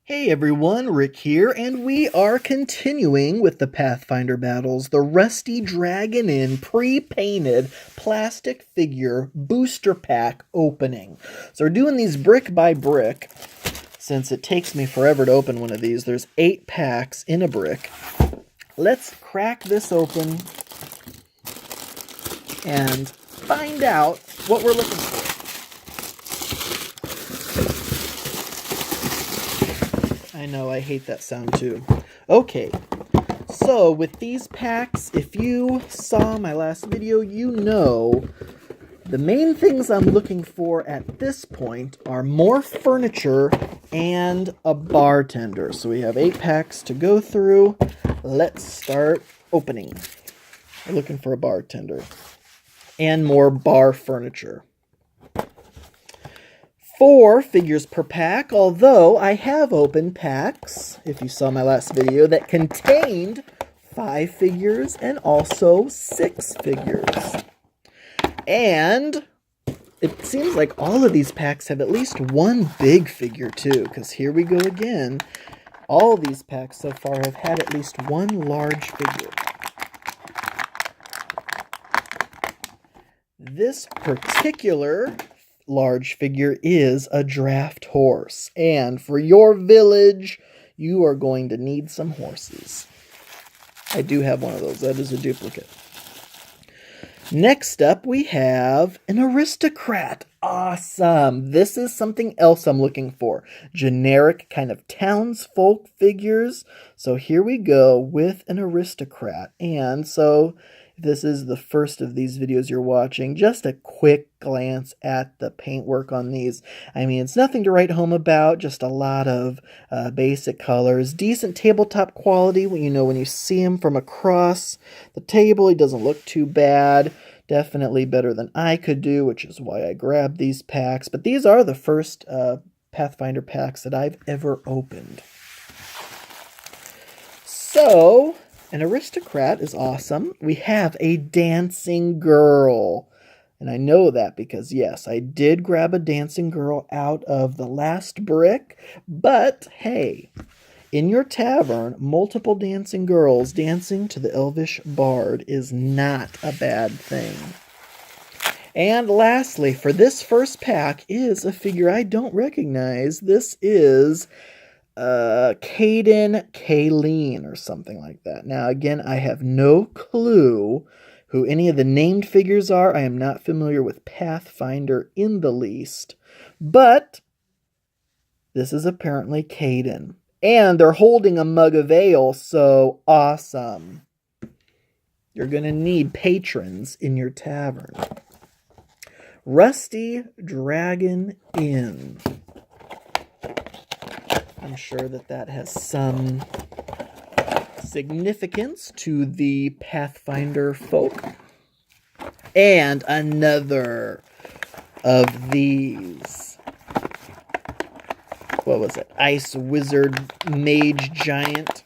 Hey everyone, Rick here, and we are continuing with the Pathfinder battles, the Rusty Dragon Inn pre-painted plastic figure booster pack opening. So we're doing these brick by brick, since it takes me forever to open one of these. There's 8 packs in a brick. Let's crack this open and find out what we're looking for. I know, I hate that sound too. Okay, so with these packs, if you saw my last video, you know the main things I'm looking for at this point are more furniture and a bartender. So we have 8 packs to go through. Let's start opening. We're looking for a bartender and more bar furniture. 4 figures per pack, although I have opened packs, if you saw my last video, that contained 5 figures and also 6 figures. And it seems like all of these packs have at least one big figure too, because here we go again. All these packs so far have had at least one large figure. This particular large figure is a draft horse, and for your village you are going to need some horses. I do have one of those. That is a duplicate. Next up we have an aristocrat. Awesome. This is something else I'm looking for. Generic kind of townsfolk figures. So here we go with an aristocrat. And so this is the first of these videos you're watching. Just a quick glance at the paintwork on these. I mean, it's nothing to write home about, just a lot of basic colors. Decent tabletop quality. When you see him from across the table, he doesn't look too bad. Definitely better than I could do, which is why I grabbed these packs. But these are the first Pathfinder packs that I've ever opened. So an aristocrat is awesome. We have a dancing girl. And I know that because, yes, I did grab a dancing girl out of the last brick. But, hey, in your tavern, multiple dancing girls dancing to the Elvish Bard is not a bad thing. And lastly, for this first pack is a figure I don't recognize. This is Kayleen or something like that. Now, again, I have no clue who any of the named figures are. I am not familiar with Pathfinder in the least. But this is apparently Caden. And they're holding a mug of ale, so awesome. You're going to need patrons in your tavern. Rusty Dragon Inn. I'm sure that has some significance to the Pathfinder folk. And another of these. What was it? Ice Wizard Mage Giant.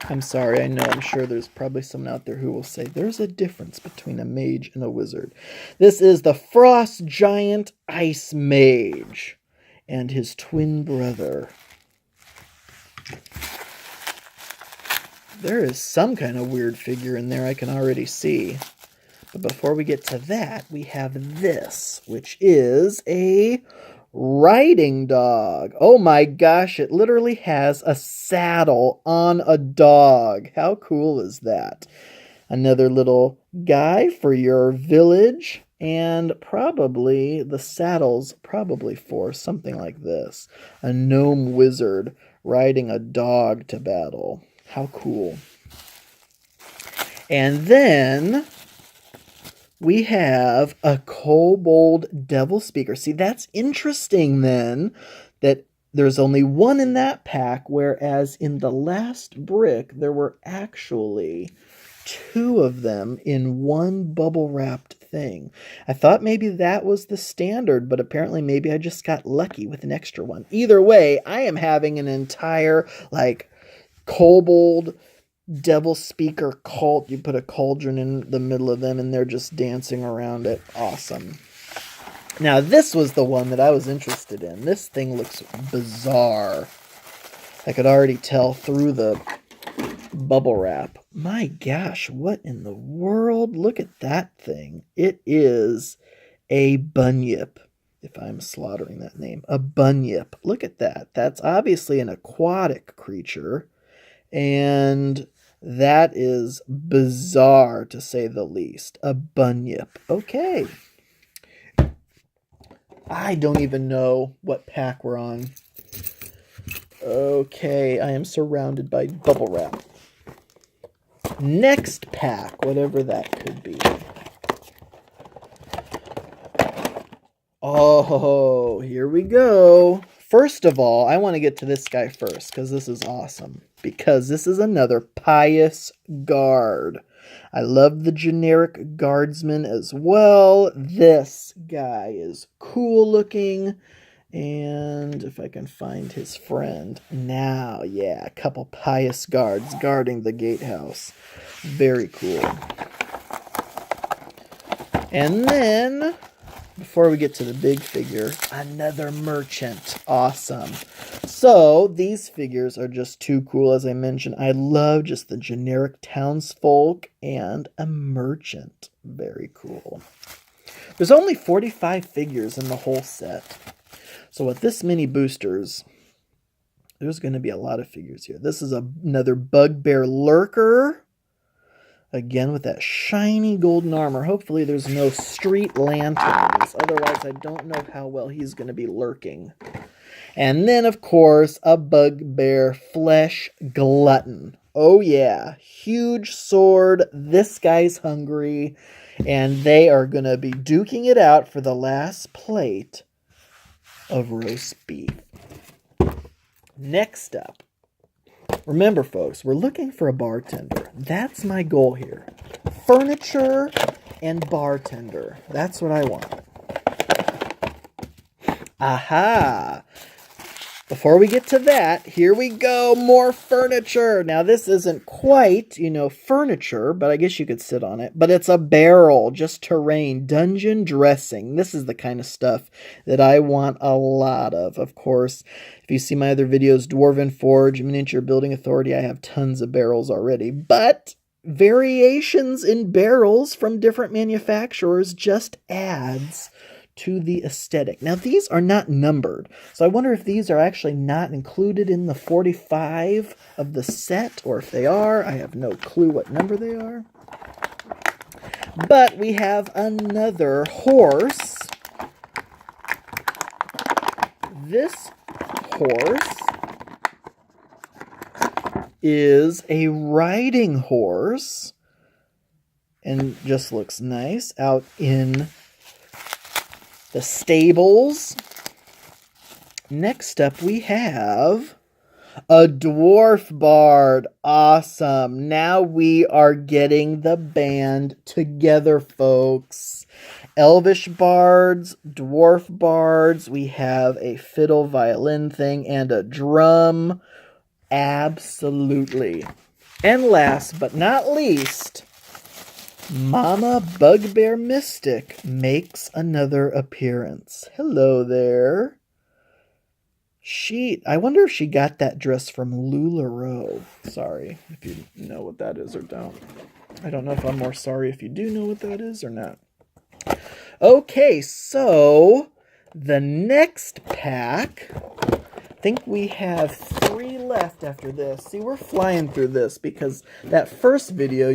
I'm sorry, I'm sure there's probably someone out there who will say there's a difference between a mage and a wizard. This is the Frost Giant Ice Mage and his twin brother. There is some kind of weird figure in there I can already see. But before we get to that, we have this, which is a riding dog. Oh my gosh, it literally has a saddle on a dog. How cool is that? Another little guy for your village. And probably the saddle's probably for something like this. A gnome wizard riding a dog to battle. How cool. And then we have a kobold devil speaker. See, that's interesting then, that there's only one in that pack, whereas in the last brick, there were actually 2 of them in one bubble-wrapped thing. I thought maybe that was the standard, but apparently maybe I just got lucky with an extra one. Either way, I am having an entire, kobold devil speaker cult. You put a cauldron in the middle of them and they're just dancing around it. Awesome. Now, this was the one that I was interested in. This thing looks bizarre. I could already tell through the bubble wrap. My gosh, what in the world? Look at that thing. It is a bunyip, if I'm slaughtering that name. A bunyip. Look at that. That's obviously an aquatic creature, and that is bizarre to say the least. A bunyip. Okay. I don't even know what pack we're on. Okay, I am surrounded by bubble wrap. Next pack, whatever that could be. Oh, here we go. First of all, I want to get to this guy first because this is awesome. Because this is another pious guard. I love the generic guardsman as well. This guy is cool looking. And if I can find his friend. Now, yeah, a couple pious guards guarding the gatehouse. Very cool. And then, before we get to the big figure, another merchant. Awesome. So, these figures are just too cool, as I mentioned. I love just the generic townsfolk and a merchant. Very cool. There's only 45 figures in the whole set. So with this many boosters, there's going to be a lot of figures here. This is another Bugbear Lurker. Again, with that shiny golden armor. Hopefully there's no street lanterns. Otherwise, I don't know how well he's going to be lurking. And then, of course, a Bugbear Flesh Glutton. Oh, yeah. Huge sword. This guy's hungry. And they are going to be duking it out for the last plate of roast beef. Next up, remember folks, we're looking for a bartender. That's my goal here. Furniture and bartender. That's what I want. Aha! Before we get to that, here we go, more furniture. Now, this isn't quite, furniture, but I guess you could sit on it. But it's a barrel, just terrain, dungeon dressing. This is the kind of stuff that I want a lot of. Of course, if you see my other videos, Dwarven Forge, Miniature Building Authority, I have tons of barrels already. But variations in barrels from different manufacturers just adds to the aesthetic. Now, these are not numbered, so I wonder if these are actually not included in the 45 of the set, or if they are. I have no clue what number they are. But we have another horse. This horse is a riding horse and just looks nice out in the stables. Next up, we have a dwarf bard. Awesome. Now we are getting the band together, folks. Elvish bards, dwarf bards. We have a fiddle violin thing and a drum. Absolutely. And last but not least, Mama Bugbear Mystic makes another appearance. Hello there. I wonder if she got that dress from LuLaRoe. Sorry if you know what that is or don't. I don't know if I'm more sorry if you do know what that is or not. Okay, so the next pack, I think we have 3 left after this. See, we're flying through this because that first video,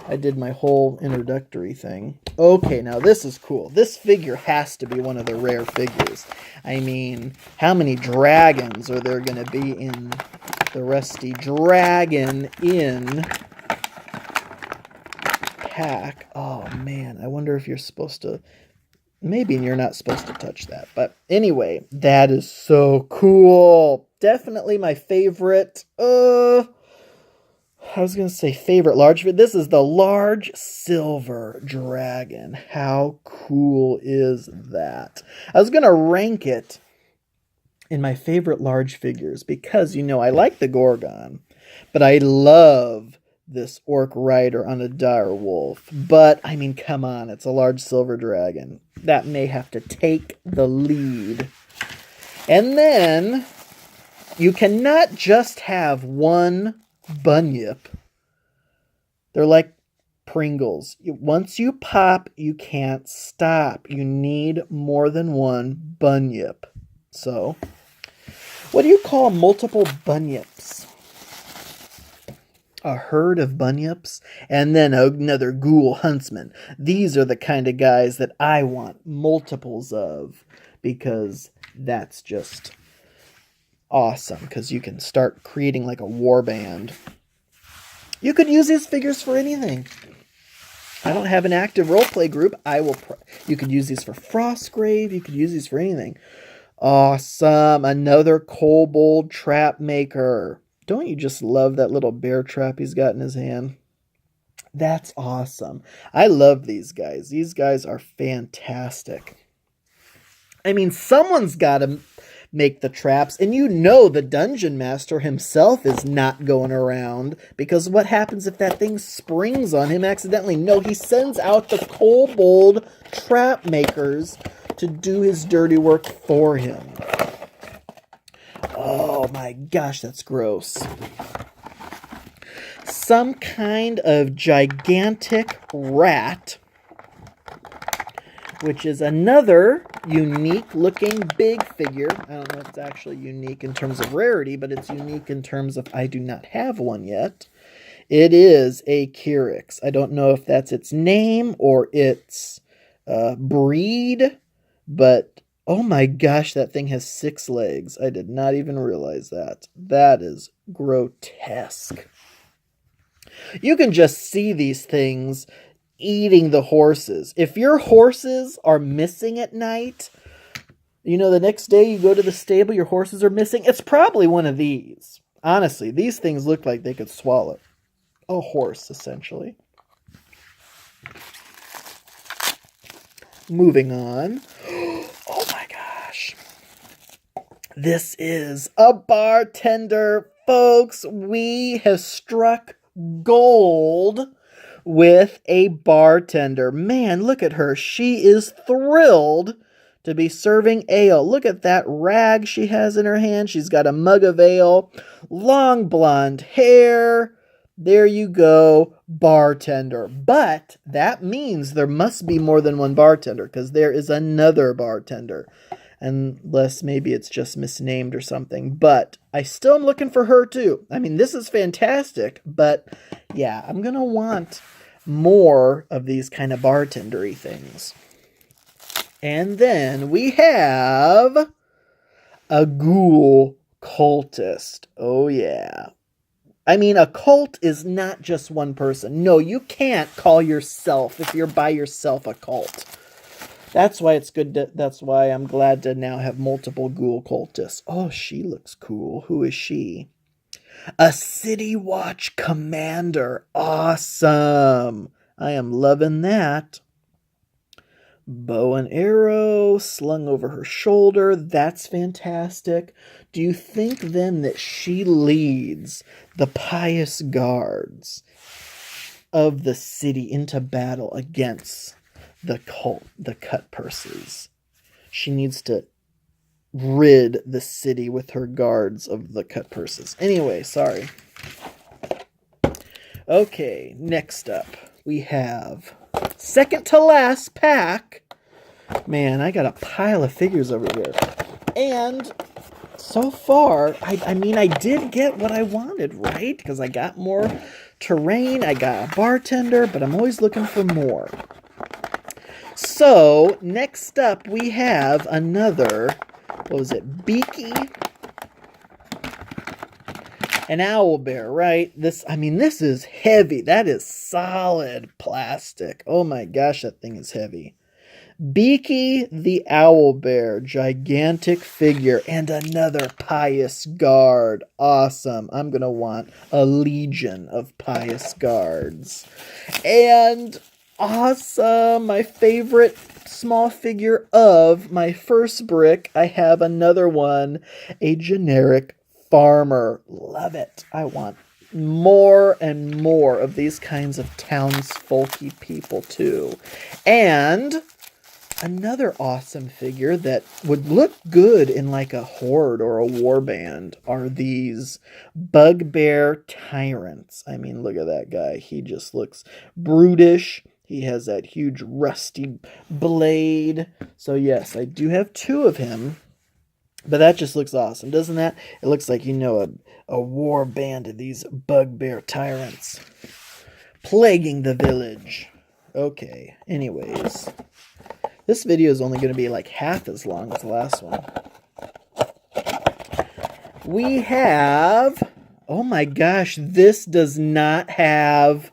I did my whole introductory thing. Okay, now this is cool. This figure has to be one of the rare figures. I mean, how many dragons are there going to be in the Rusty Dragon Inn pack? Oh, man, I wonder if you're supposed to... Maybe you're not supposed to touch that. But anyway, that is so cool. Definitely my favorite. I was going to say favorite large. This is the large silver dragon. How cool is that? I was going to rank it in my favorite large figures because, I like the Gorgon. But I love this orc rider on a dire wolf. But, I mean, come on, it's a large silver dragon. That may have to take the lead. And then, you cannot just have one bunyip. They're like Pringles. Once you pop, you can't stop. You need more than one bunyip. So, what do you call multiple bunyips? A herd of bunyips, and then another ghoul huntsman. These are the kind of guys that I want multiples of, because that's just awesome, because you can start creating like a war band. You could use these figures for anything. I don't have an active roleplay group. You could use these for Frostgrave. You could use these for anything. Awesome. Another kobold trap maker. Don't you just love that little bear trap he's got in his hand? That's awesome. I love these guys. These guys are fantastic. I mean, someone's got to make the traps, and you know the dungeon master himself is not going around, because what happens if that thing springs on him accidentally? No, he sends out the kobold trap makers to do his dirty work for him. Oh my gosh, that's gross. Some kind of gigantic rat, which is another unique looking big figure. I don't know if it's actually unique in terms of rarity, but it's unique in terms of I do not have one yet. It is a Kyrix. I don't know if that's its name or its breed, but oh my gosh, that thing has 6 legs. I did not even realize that. That is grotesque. You can just see these things eating the horses. If your horses are missing at night, you know, the next day you go to the stable, your horses are missing, it's probably one of these. Honestly, these things look like they could swallow a horse, essentially. Moving on. Oh my gosh. This is a bartender, folks. We have struck gold with a bartender. Man, look at her. She is thrilled to be serving ale. Look at that rag she has in her hand. She's got a mug of ale, long blonde hair. There you go, bartender. But that means there must be more than one bartender, because there is another bartender. Unless maybe it's just misnamed or something. But I still am looking for her too. I mean, this is fantastic. But yeah, I'm going to want more of these kind of bartendery things. And then we have a ghoul cultist. Oh yeah. I mean, a cult is not just one person. No, you can't call yourself, if you're by yourself, a cult. That's why it's good. That's why I'm glad to now have multiple ghoul cultists. Oh, she looks cool. Who is she? A City Watch commander. Awesome. I am loving that. Bow and arrow slung over her shoulder. That's fantastic. Do you think then that she leads the pious guards of the city into battle against the cult, the cut purses? She needs to rid the city with her guards of the cut purses. Anyway, sorry. Okay, next up we have second to last pack. Man, I got a pile of figures over here. And so far, I mean, I did get what I wanted, right? Because I got more terrain, I got a bartender, but I'm always looking for more. So, next up, we have another, what was it, Beaky? An owlbear, right? This is heavy. That is solid plastic. Oh my gosh, that thing is heavy. Beaky the owlbear, gigantic figure, and another pious guard. Awesome. I'm going to want a legion of pious guards. And awesome, my favorite small figure of my first brick. I have another one, a generic farmer. Love it. I want more and more of these kinds of townsfolky people too. And another awesome figure that would look good in like a horde or a war band are these bugbear tyrants. I mean, look at that guy. He just looks brutish. He has that huge rusty blade. So yes, I do have 2 of him. But that just looks awesome, doesn't that? It looks like, a war band of these bugbear tyrants plaguing the village. Okay, anyways. This video is only going to be like half as long as the last one. We have... Oh my gosh, this does not have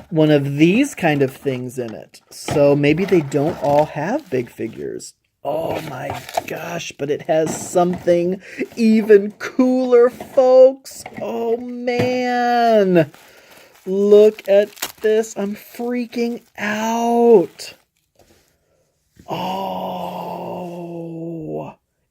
one of these kind of things in it. So maybe they don't all have big figures. Oh my gosh, but it has something even cooler, folks. Oh man. Look at this. I'm freaking out. Oh,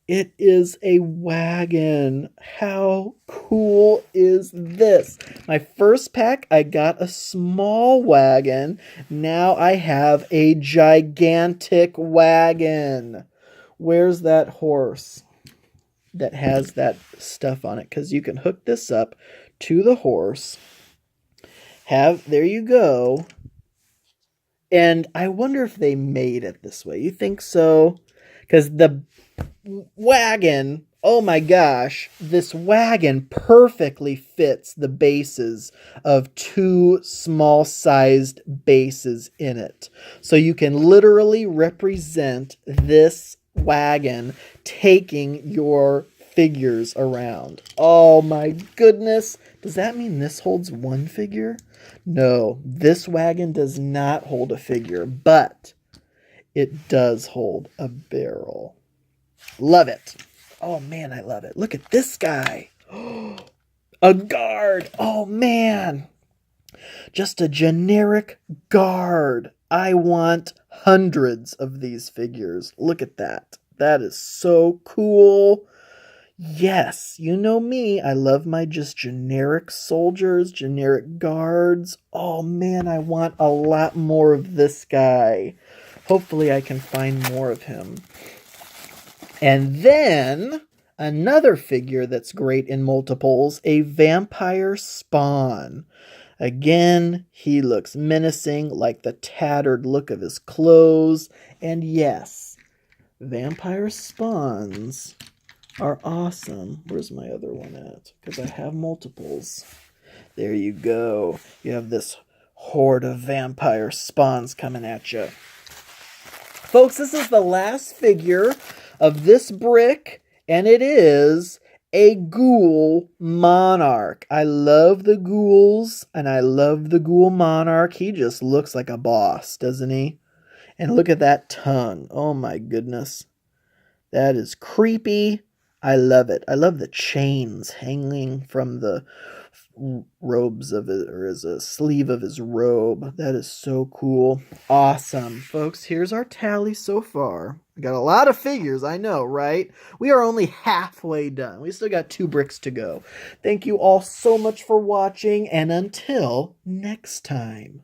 it is a wagon. How cool is this? My first pack, I got a small wagon. Now I have a gigantic wagon. Where's that horse that has that stuff on it? Because you can hook this up to the horse. There you go. And I wonder if they made it this way. You think so? Because the wagon, oh my gosh, this wagon perfectly fits the bases of 2 small-sized bases in it. So you can literally represent this wagon taking your figures around. Oh my goodness. Does that mean this holds 1 figure? No, this wagon does not hold a figure, but it does hold a barrel. Love it. Oh man, I love it. Look at this guy. A guard. Oh man. Just a generic guard. I want hundreds of these figures. Look at that. That is so cool. Yes, you know me. I love my just generic soldiers, generic guards. Oh man, I want a lot more of this guy. Hopefully I can find more of him. And then another figure that's great in multiples, a vampire spawn. Again, he looks menacing, like the tattered look of his clothes. And yes, vampire spawns are awesome. Where's my other one at? Because I have multiples. There you go. You have this horde of vampire spawns coming at you. Folks, this is the last figure of this brick, and it is a ghoul monarch. I love the ghouls, and I love the ghoul monarch. He just looks like a boss, doesn't he? And look at that tongue. Oh my goodness. That is creepy. I love it. I love the chains hanging from the robes of it, or as a sleeve of his robe. That is so cool. Awesome. Folks, here's our tally so far. We got a lot of figures, I know, right? We are only halfway done. We still got 2 bricks to go. Thank you all so much for watching, and until next time.